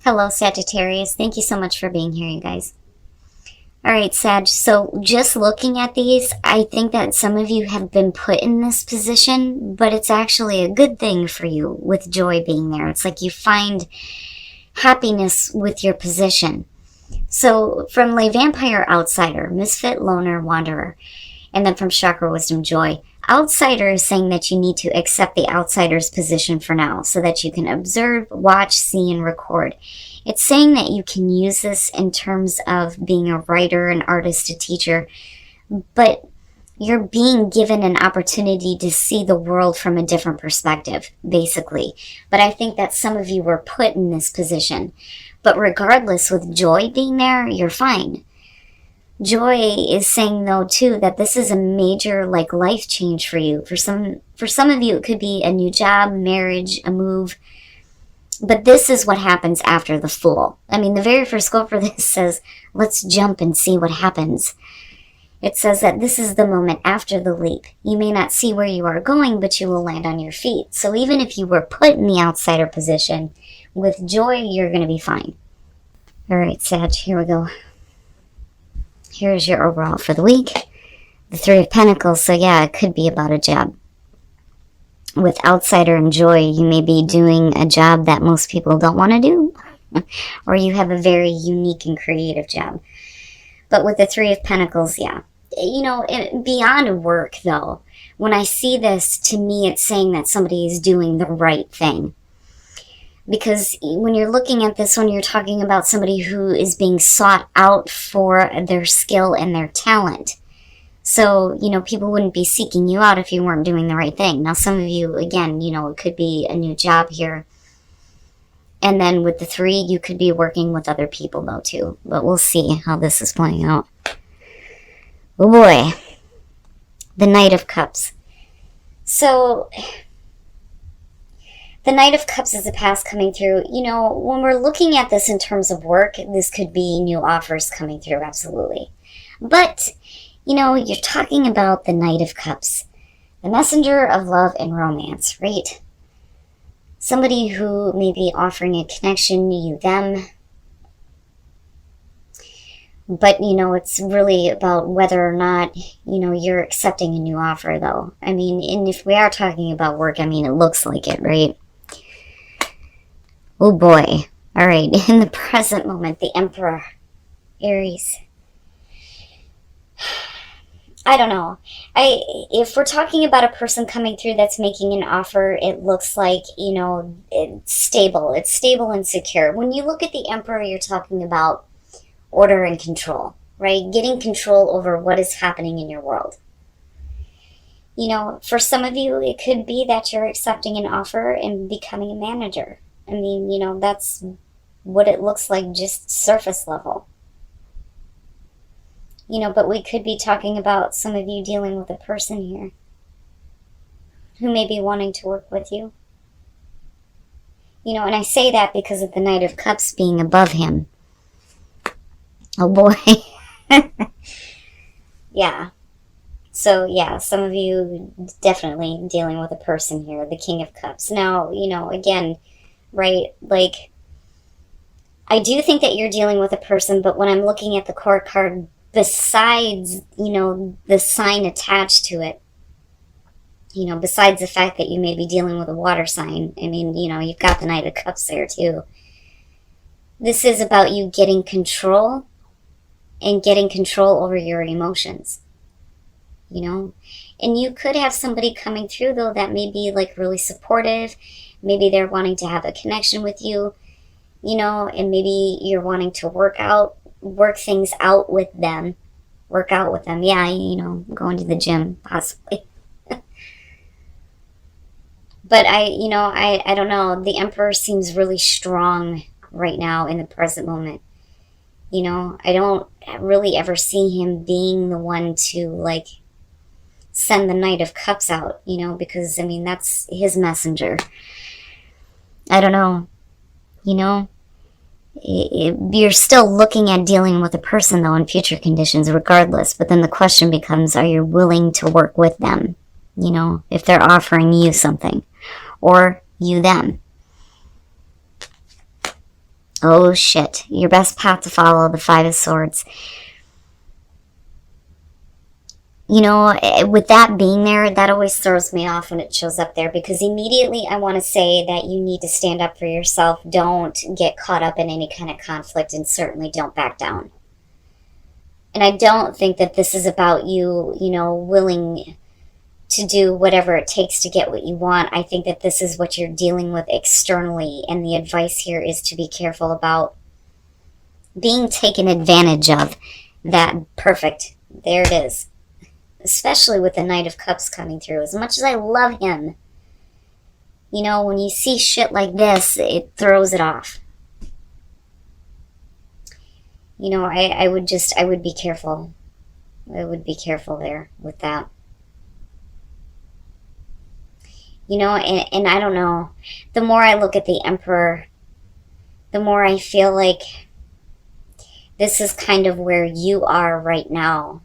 Hello, Sagittarius. Thank you so much for being here, you guys. All right, Sag, so just looking at these, I think that some of you have been put in this position, but it's actually a good thing for you with joy being there. It's like you find happiness with your position. So from Lay Vampire, Outsider, Misfit, Loner, Wanderer, and then from Chakra Wisdom, Joy. Outsider is saying that you need to accept the outsider's position for now so that you can observe, watch, see, and record. It's saying that you can use this in terms of being a writer, an artist, a teacher, but you're being given an opportunity to see the world from a different perspective, basically. But I think that some of you were put in this position. But regardless, with Joy being there, you're fine. Joy is saying, though, too, that this is a major, life change for you. For some of you, it could be a new job, marriage, a move. But this is what happens after the Fool. I mean, the very first quote for this says, let's jump and see what happens. It says that this is the moment after the leap. You may not see where you are going, but you will land on your feet. So even if you were put in the outsider position, with Joy, you're going to be fine. All right, Sag, here we go. Here's your overall for the week. The Three of Pentacles, so yeah, it could be about a job. With Outsider and Joy, you may be doing a job that most people don't want to do. Or you have a very unique and creative job. But with the Three of Pentacles, yeah. Beyond work, though, when I see this, to me, it's saying that somebody is doing the right thing. Because when you're looking at this one, you're talking about somebody who is being sought out for their skill and their talent. So, people wouldn't be seeking you out if you weren't doing the right thing. Now, some of you, again, it could be a new job here. And then with the 3, you could be working with other people, though, too. But we'll see how this is playing out. Oh, boy. The Knight of Cups. So, the Knight of Cups is the past coming through. When we're looking at this in terms of work, this could be new offers coming through, absolutely. But you're talking about the Knight of Cups, the messenger of love and romance, right? Somebody who may be offering a connection, you, them. But, it's really about whether or not, you're accepting a new offer, though. I mean, and if we are talking about work, it looks like it, right? Oh, boy. All right, in the present moment, the Emperor, Aries. I don't know. If we're talking about a person coming through that's making an offer, it looks like, it's stable. It's stable and secure. When you look at the Emperor, you're talking about order and control, right? Getting control over what is happening in your world. For some of you, it could be that you're accepting an offer and becoming a manager. That's what it looks like, just surface level. But we could be talking about some of you dealing with a person here who may be wanting to work with you. And I say that because of the Knight of Cups being above him. Oh, boy. Yeah. So, yeah, some of you definitely dealing with a person here, the King of Cups. Now, again, right, I do think that you're dealing with a person, but when I'm looking at the court card, besides, the sign attached to it, besides the fact that you may be dealing with a water sign, you've got the Knight of Cups there too. This is about you getting control and getting control over your emotions, And you could have somebody coming through, though, that may be, really supportive. Maybe they're wanting to have a connection with you, and maybe you're wanting to work things out with them. Work out with them. Yeah, going to the gym, possibly. But I don't know. The Emperor seems really strong right now in the present moment. I don't really ever see him being the one to, send the Knight of Cups out, because, that's his messenger. I don't know. You're still looking at dealing with a person, though, in future conditions regardless. But then the question becomes, are you willing to work with them? If they're offering you something. Or you them. Oh shit. Your best path to follow, the Five of Swords. You know, with that being there, that always throws me off when it shows up there, because immediately I want to say that you need to stand up for yourself. Don't get caught up in any kind of conflict, and certainly don't back down. And I don't think that this is about you, you know, willing to do whatever it takes to get what you want. I think that this is what you're dealing with externally, and the advice here is to be careful about being taken advantage of. That, perfect. There it is. Especially with the Knight of Cups coming through. As much as I love him, you know, when you see shit like this, it throws it off. You know, I would be careful. I would be careful there with that. You know, and I don't know. The more I look at the Emperor, the more I feel like this is kind of where you are right now.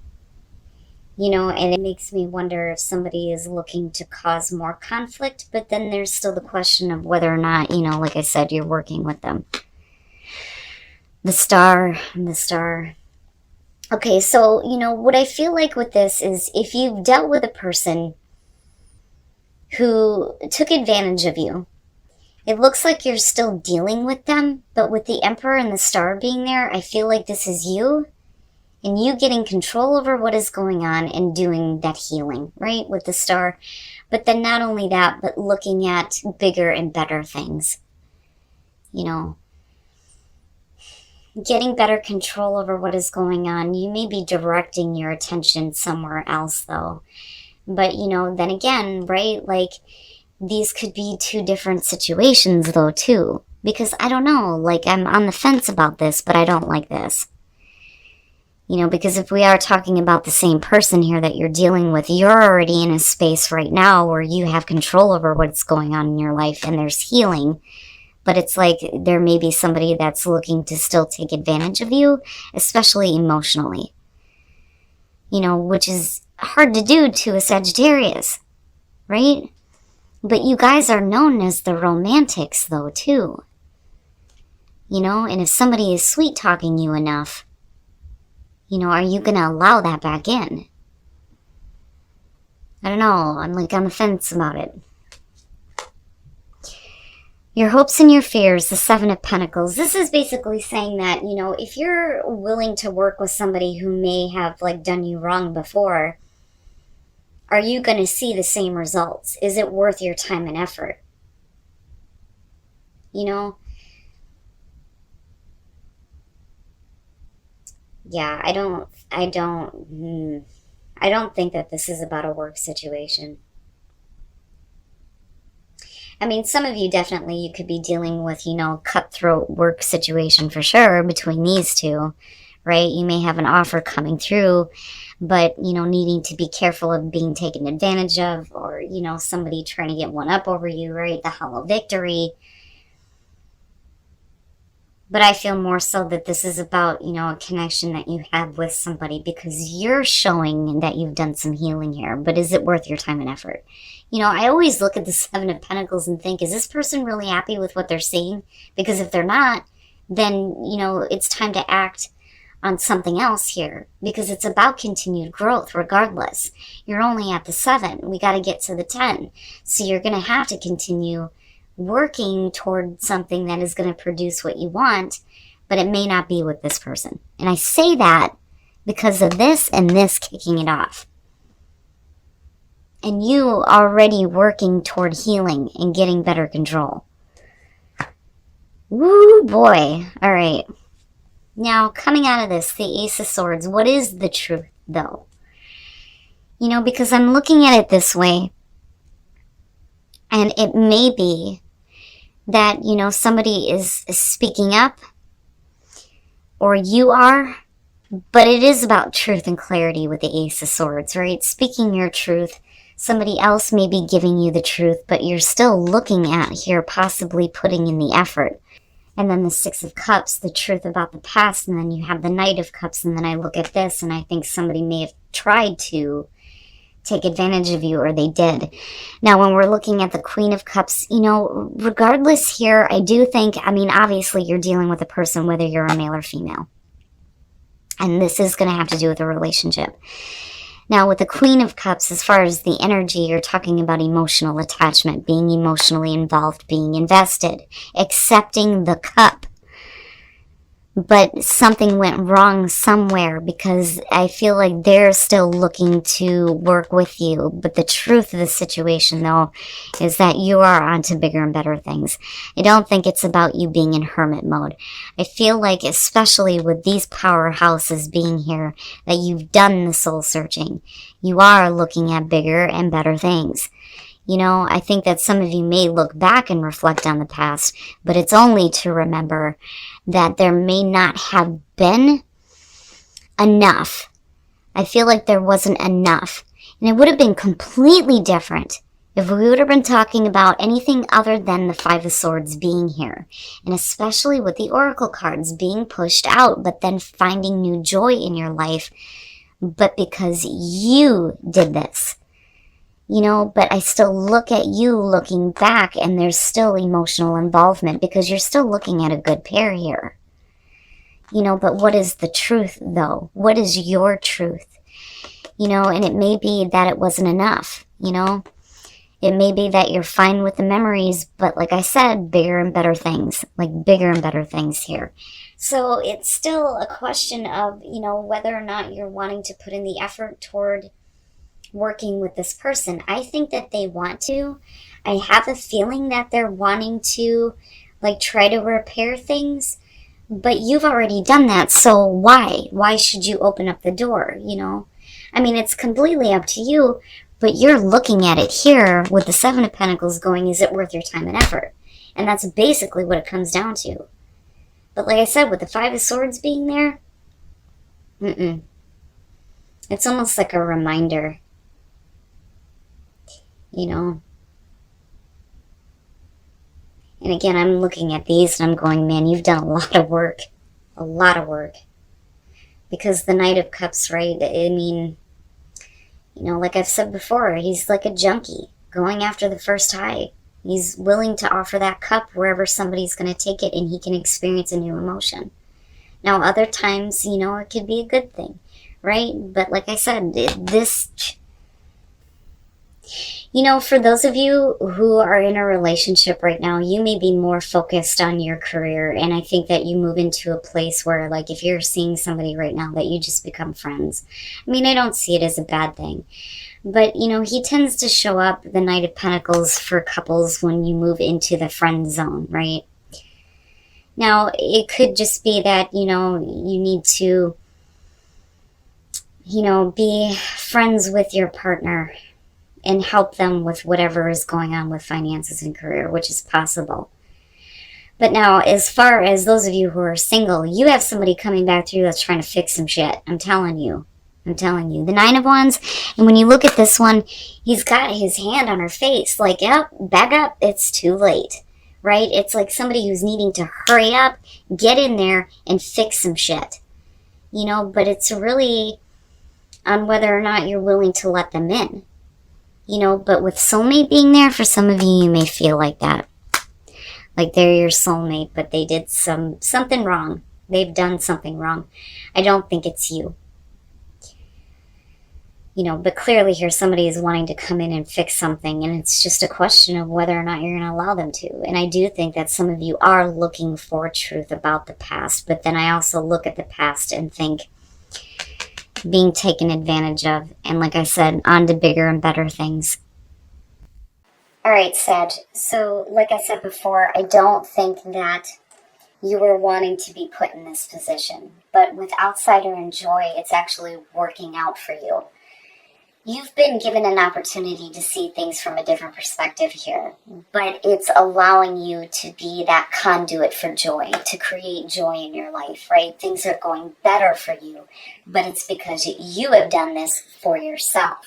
You know, and it makes me wonder if somebody is looking to cause more conflict, but then there's still the question of whether or not, you know, like I said, you're working with them. The Star and the Star. Okay, so, you know, what I feel like with this is if you've dealt with a person who took advantage of you, it looks like you're still dealing with them, but with the Emperor and the Star being there, I feel like this is you. And you getting control over what is going on and doing that healing, right, with the Star. But then not only that, but looking at bigger and better things. You know, getting better control over what is going on. You may be directing your attention somewhere else, though. But, you know, then again, right, like, these could be two different situations, though, too. Because, I don't know, like, I'm on the fence about this, but I don't like this. You know, because if we are talking about the same person here that you're dealing with, you're already in a space right now where you have control over what's going on in your life and there's healing. But it's like there may be somebody that's looking to still take advantage of you, especially emotionally. You know, which is hard to do to a Sagittarius, right? But you guys are known as the romantics, though, too. You know, and if somebody is sweet-talking you enough, you know, are you going to allow that back in? I don't know. I'm like on the fence about it. Your hopes and your fears, the Seven of Pentacles. This is basically saying that, you know, if you're willing to work with somebody who may have, like, done you wrong before, are you going to see the same results? Is it worth your time and effort? You know? Yeah, I don't think that this is about a work situation. I mean, some of you definitely, you could be dealing with, you know, cutthroat work situation for sure between these two, right? You may have an offer coming through, but, you know, needing to be careful of being taken advantage of, or, you know, somebody trying to get one up over you, right? The hollow victory. But I feel more so that this is about, you know, a connection that you have with somebody because you're showing that you've done some healing here. But is it worth your time and effort? You know, I always look at the Seven of Pentacles and think, is this person really happy with what they're seeing? Because if they're not, then, you know, it's time to act on something else here. Because it's about continued growth regardless. You're only at the 7. We got to get to the 10. So you're going to have to continue working toward something that is going to produce what you want, but it may not be with this person. And I say that because of this and this kicking it off. And you already working toward healing and getting better control. Woo boy. All right. Now, coming out of this, the Ace of Swords, what is the truth, though? You know, because I'm looking at it this way, and it may be that, you know, somebody is speaking up, or you are, but it is about truth and clarity with the Ace of Swords, right? Speaking your truth. Somebody else may be giving you the truth, but you're still looking at here, possibly putting in the effort. And then the Six of Cups, the truth about the past, and then you have the Knight of Cups, and then I look at this, and I think somebody may have tried to take advantage of you, or they did. Now, when we're looking at the Queen of Cups, regardless here, I do think, obviously you're dealing with a person, whether you're a male or female. And this is going to have to do with a relationship. Now, with the Queen of Cups, as far as the energy, you're talking about emotional attachment, being emotionally involved, being invested, accepting the cup. But something went wrong somewhere, because I feel like they're still looking to work with you. But the truth of the situation, though, is that you are on to bigger and better things. I don't think it's about you being in hermit mode. I feel like, especially with these powerhouses being here, that you've done the soul searching. You are looking at bigger and better things. I think that some of you may look back and reflect on the past, but it's only to remember that there may not have been enough. I feel like there wasn't enough. And it would have been completely different if we would have been talking about anything other than the Five of Swords being here. And especially with the Oracle cards being pushed out, but then finding new joy in your life. But because you did this. But I still look at you looking back, and there's still emotional involvement, because you're still looking at a good pair here. But what is the truth, though? What is your truth? And it may be that it wasn't enough, It may be that you're fine with the memories, but like I said, bigger and better things, like bigger and better things here. So it's still a question of, whether or not you're wanting to put in the effort toward working with this person. I think that they want to. I have a feeling that they're wanting to try to repair things, but you've already done that, so why should you open up the door? It's completely up to you, but you're looking at it here with the Seven of Pentacles going, is it worth your time and effort? And that's basically what it comes down to. But like I said, with the Five of Swords being there, it's almost like a reminder. And again, I'm looking at these and I'm going, man, you've done a lot of work. A lot of work. Because the Knight of Cups, right? Like I've said before, he's like a junkie going after the first high. He's willing to offer that cup wherever somebody's going to take it, and he can experience a new emotion. Now, other times, it could be a good thing, right? But like I said, for those of you who are in a relationship right now, you may be more focused on your career. And I think that you move into a place where, if you're seeing somebody right now, that you just become friends. I don't see it as a bad thing. But, he tends to show up, the Knight of Pentacles, for couples when you move into the friend zone, right? Now, it could just be that, you need to, be friends with your partner and help them with whatever is going on with finances and career, which is possible. But now, as far as those of you who are single, you have somebody coming back through that's trying to fix some shit. I'm telling you. The Nine of Wands, and when you look at this one, he's got his hand on her face, yep, back up, it's too late, right? It's like somebody who's needing to hurry up, get in there, and fix some shit. But it's really on whether or not you're willing to let them in. But with soulmate being there, for some of you, you may feel like that. Like they're your soulmate, but they did something wrong. They've done something wrong. I don't think it's you. But clearly here somebody is wanting to come in and fix something, and it's just a question of whether or not you're going to allow them to. And I do think that some of you are looking for truth about the past, but then I also look at the past and think being taken advantage of, and like I said, on to bigger and better things. Alright, Sag, so like I said before, I don't think that you were wanting to be put in this position, but with Outsider and Joy, it's actually working out for you. You've been given an opportunity to see things from a different perspective here, but it's allowing you to be that conduit for joy, to create joy in your life, right? Things are going better for you, but it's because you have done this for yourself.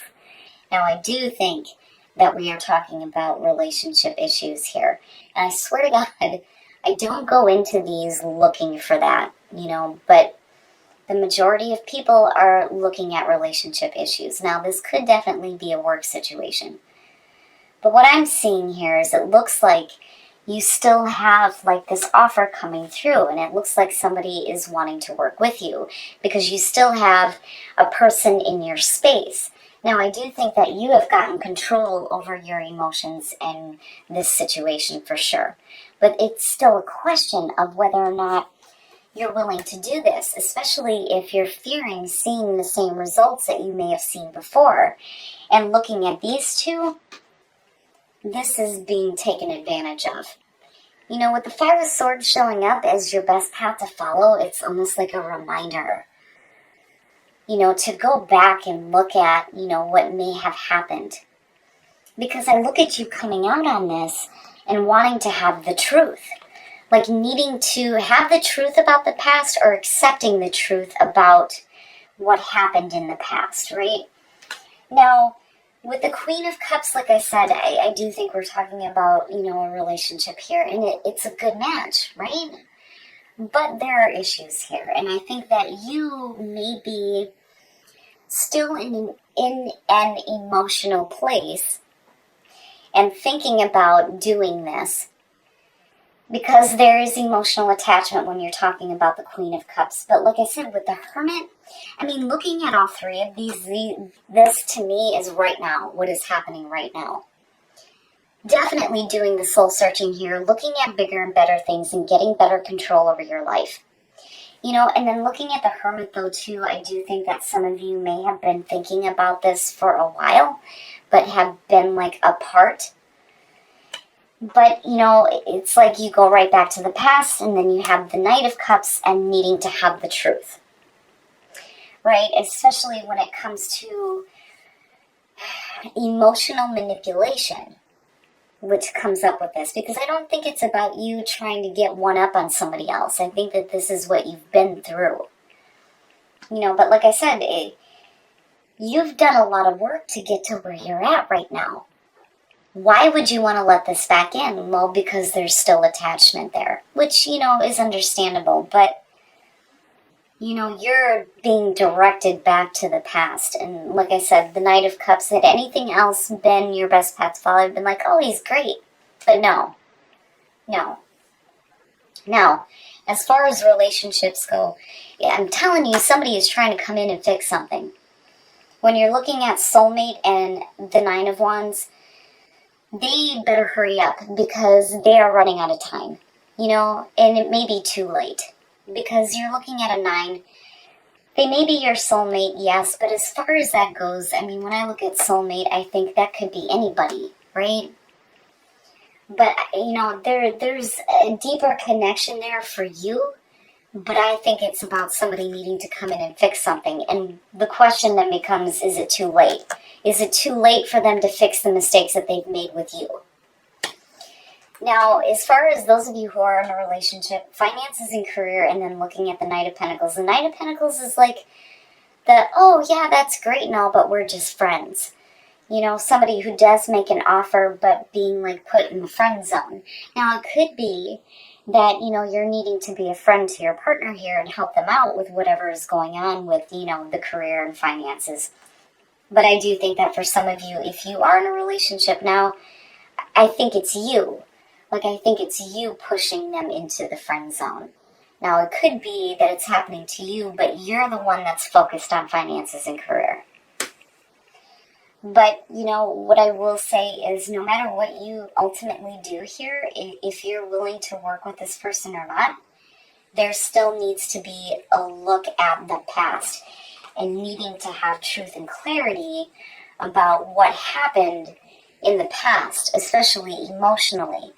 Now, I do think that we are talking about relationship issues here, and I swear to God, I don't go into these looking for that, but The majority of people are looking at relationship issues. Now, this could definitely be a work situation. But what I'm seeing here is it looks like you still have like this offer coming through, and it looks like somebody is wanting to work with you because you still have a person in your space. Now, I do think that you have gotten control over your emotions in this situation for sure. But it's still a question of whether or not you're willing to do this, especially if you're fearing seeing the same results that you may have seen before. And looking at these two, this is being taken advantage of. You know, with the Five of Swords showing up as your best path to follow, it's almost like a reminder, you know, to go back and look at, you know, what may have happened. Because I look at you coming out on this and wanting to have the truth. Like needing to have the truth about the past or accepting the truth about what happened in the past, right? Now, with the Queen of Cups, like I said, I do think we're talking about, you know, a relationship here, and it's a good match, right? But there are issues here, and I think that you may be still in an emotional place and thinking about doing this because there is emotional attachment when you're talking about the Queen of Cups. But like I said, with the Hermit, I mean, looking at all three of these, this to me is right now, what is happening right now. Definitely doing the soul searching here, looking at bigger and better things and getting better control over your life. You know, and then looking at the Hermit though too, I do think that some of you may have been thinking about this for a while, but have been like apart. But, you know, it's like you go right back to the past, and then you have the Knight of Cups and needing to have the truth. Right? Especially when it comes to emotional manipulation, which comes up with this. Because I don't think it's about you trying to get one up on somebody else. I think that this is what you've been through. You know, but like I said, you've done a lot of work to get to where you're at right now. Why would you want to let this back in? Well, because there's still attachment there, which, you know, is understandable. But, you know, you're being directed back to the past. And like I said, the Knight of Cups, had anything else been your best path to follow, I'd been like, oh, he's great. But no. Now, as far as relationships go, yeah, I'm telling you, somebody is trying to come in and fix something. When you're looking at soulmate and the Nine of Wands, they better hurry up because they are running out of time, you know, and it may be too late because you're looking at a 9. They may be your soulmate, yes, but as far as that goes, I mean, when I look at soulmate, I think that could be anybody, right? But, you know, there's a deeper connection there for you, but I think it's about somebody needing to come in and fix something. And the question then becomes, is it too late? Is it too late for them to fix the mistakes that they've made with you? Now, as far as those of you who are in a relationship, finances and career, and then looking at the Knight of Pentacles, the Knight of Pentacles is like oh yeah, that's great and all, but we're just friends. You know, somebody who does make an offer, but being like put in the friend zone. Now, it could be that, you know, you're needing to be a friend to your partner here and help them out with whatever is going on with, you know, the career and finances. But I do think that for some of you, if you are in a relationship now, I think it's you. Like, I think it's you pushing them into the friend zone. Now, it could be that it's happening to you, but you're the one that's focused on finances and career. But, you know, what I will say is no matter what you ultimately do here, if you're willing to work with this person or not, there still needs to be a look at the past and needing to have truth and clarity about what happened in the past, especially emotionally.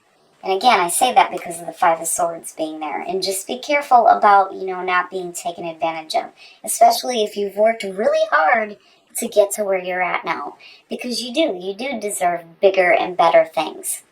And again, I say that because of the Five of Swords being there. And just be careful about, you know, not being taken advantage of, especially if you've worked really hard to get to where you're at now, because you do deserve bigger and better things.